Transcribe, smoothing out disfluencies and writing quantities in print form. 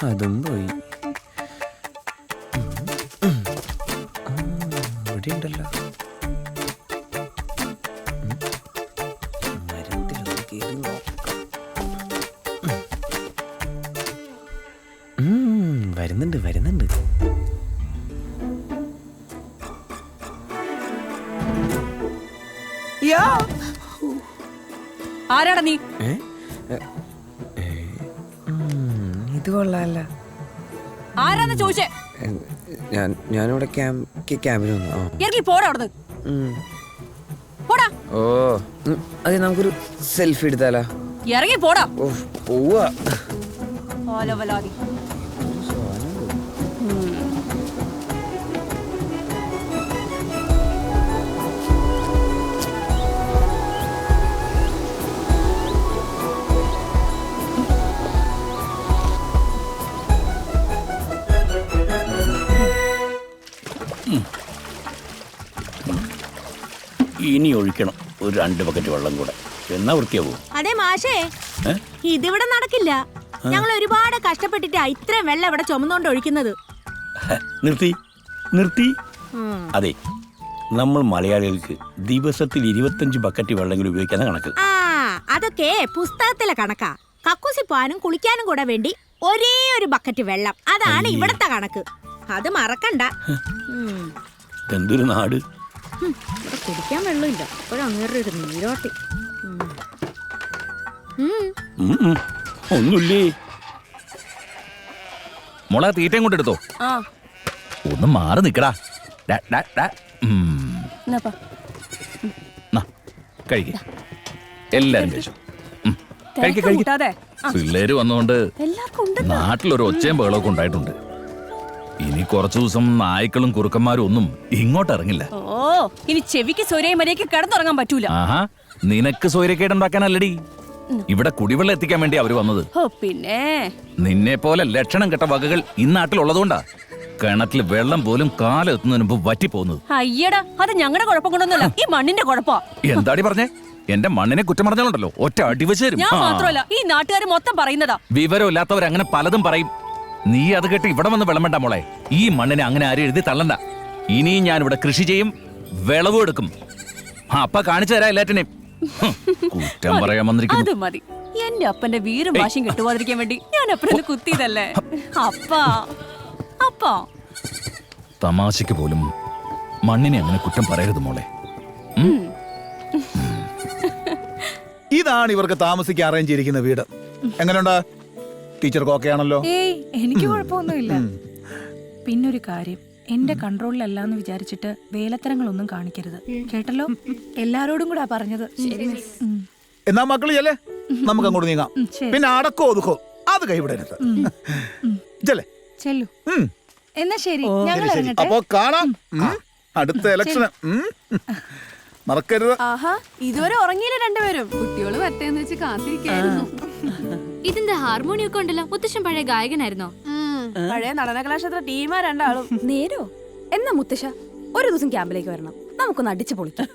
അതും പോയി. ഇവിടെ ഉണ്ടല്ലോ. മരത്തിലൊന്ന് കയറി നോക്കാം. വരുന്നുണ്ട് വരുന്നുണ്ട്. ആരാടാ നീ? ഇത് കൊള്ളാല്ല. ആരാന്ന് ചോദിച്ചേ? ഞാനിവിടെ ക്യാമ്പിൽ വന്നു. ഇറങ്ങി പോടാ അവിടുന്ന്. പോടാ. ഓ അതെ, നമുക്കൊരു സെൽഫി എടുത്താലോ? ഇറങ്ങി പോടാ. ഓ പോവാ. ഇനി ഒഴിക്കണം ഒരു 2 ബക്കറ്റ് വെള്ളം കൂടെ, എന്നാ വൃത്തിയാവൂ. അതെ മാഷേ, ഇതിവിടെ നടക്കില്ല. ഞങ്ങൾ ഒരുപാട് കഷ്ടപ്പെട്ടിട്ടാ ഇത്രയും വെള്ളം ഇവിടെ ചുമന്നുകൊണ്ട് ഒഴിക്കുന്നത്. നിർത്തി നിർത്തി. അതെ, നമ്മൾ മലയാളികൾക്ക് ദിവസത്തിൽ 25 ബക്കറ്റ് വെള്ളമെങ്കിലും ഉപയോഗിക്കാനാണ് കണക്ക്. ആ അതൊക്കെ പുസ്തകത്തിലെ കണക്കാ. കക്കൂസി പോകാനും കുളിക്കാനും കൂടെ വേണ്ടി ഒരേ ഒരു ബക്കറ്റ് വെള്ളം, അതാണ് ഇവിടത്തെ കണക്ക്. അത് മറക്കണ്ട. എന്തൊരു നാട്. ഇവിടെ കുടിക്കാൻ വെള്ളമില്ല, അപ്പോഴങ്ങേറെ ഒരു നീരോട്ടി. ഒന്നുമില്ലേ മോളെ, തീറ്റയും കൊണ്ട് എടുത്തോ. ഒന്ന് മാറി നിക്കടാ. കഴിക്ക, എല്ലാരും കഴിച്ചു. പിള്ളേര് വന്നുകൊണ്ട് നാട്ടിലൊരു ഒച്ചയും ബഹളമൊക്കെ ഉണ്ടായിട്ടുണ്ട്. ഇനി കുറച്ചു ദിവസം നായ്ക്കളും കുറുക്കന്മാരും ഒന്നും ഇങ്ങോട്ട് ഇറങ്ങില്ല. ഓ, ഇനി ചെവിക്ക് സ്വരയും മര്യാദയ്ക്ക് കിടന്നുറങ്ങാൻ പറ്റൂല. ആഹാ, നിനക്ക് സ്വൈരക്കേടുണ്ടാക്കാനല്ലടി, ഇവിടെ കുടിവെള്ളം എത്തിക്കാൻ വേണ്ടി അവര് വന്നത്. പിന്നെ നിന്നെ പോലെ ലക്ഷണം കെട്ട വകകൾ ഈ നാട്ടിലുള്ളതുകൊണ്ടാ കിണറ്റിൽ വെള്ളം പോലും കാലെത്തുന്നതിന് മുമ്പ് വറ്റിപ്പോകുന്നത്. അയ്യടാ, അത് ഞങ്ങളുടെ കുഴപ്പം കൊണ്ടൊന്നുമല്ല, ഈ മണ്ണിന്റെ കുഴപ്പാ. എന്താടി പറഞ്ഞേ? എന്റെ മണ്ണിനെ കുറ്റം പറഞ്ഞാലുണ്ടല്ലോ ഒറ്റ അടിവെച്ച് തരും. ഞാൻ മാത്രമല്ല, ഈ നാട്ടുകാർ മൊത്തം പറയുന്നതാ. വിവരമില്ലാത്തവർ അങ്ങനെ പലതും പറയും. നീ അത് കേട്ട് ഇവിടെ വന്ന് വെള്ളം വേണ്ട മോളെ. ഈ മണ്ണിനെ അങ്ങനെ ആരും എഴുതി തള്ളണ്ട. ഇനിയും ഞാൻ ഇവിടെ കൃഷി ചെയ്യും, വിളവും എടുക്കും. അപ്പ കാണിച്ചു തരാം എല്ലാറ്റിനെയും. കുറ്റം പറയാൻ വന്നിരിക്കുന്നു. അത് മതി. എന്റെ അപ്പന്റെ വീറും വാശിയും കെട്ടുപോകാതിരിക്കാൻ വേണ്ടി ഞാൻ അപ്പനെ കുത്തിയതല്ലേ. അപ്പാ അപ്പാ തമാശയ്ക്ക് പോലും മണ്ണിനെ അങ്ങനെ കുറ്റം പറയരുത് മോളെ. ഇതാണ് ഇവർക്ക് താമസിക്കാൻ അറേഞ്ച് ചെയ്തിരിക്കുന്ന വീട്. എങ്ങനെയുണ്ടാ? ടീച്ചർക്ക് ഓക്കെ ആണല്ലോ? ഏയ്, എനിക്ക് കുഴപ്പമൊന്നുമില്ല. പിന്നൊരു കാര്യം, എന്റെ കൺട്രോളിലല്ലാന്ന് വിചാരിച്ചിട്ട് വേലത്തരങ്ങളൊന്നും കാണിക്കരുത്, കേട്ടല്ലോ? എല്ലാരോടും കൂടാ പറഞ്ഞത്. എന്നാ മക്കളെ, നമുക്ക് അങ്ങോട്ട് നീങ്ങാം. പിന്നെ അടക്കോ ഒതുക്കോ അത് കൈവിടരുത്. ചെല്ലു. എന്നാ ശരി, ഞങ്ങൾ ഇറങ്ങട്ടെ. അപ്പൊ കാണാം അടുത്ത ഇലക്ഷന്. മറക്കരുത്. ആഹാ, ഇതുവരെ ഉറങ്ങിയില്ല രണ്ടുപേരും. കുട്ടികള് വരട്ടെന്ന് വെച്ച് കാത്തിരിക്കായിരുന്നു. ഇതിന്റെ ഹാർമോണിയം ഒക്കെ ഉണ്ടല്ലോ. മുത്തശ്ശൻ പഴയ ഗായകനായിരുന്നോ? പഴയ നടന കലാക്ഷേത്ര ടീമാ രണ്ടാളും. നേരോ? എന്നാ മുത്തശ്ശ ഒരു ദിവസം ക്യാമ്പിലേക്ക് വരണം, നമുക്കൊന്ന് അടിച്ചു പൊളിക്കാം.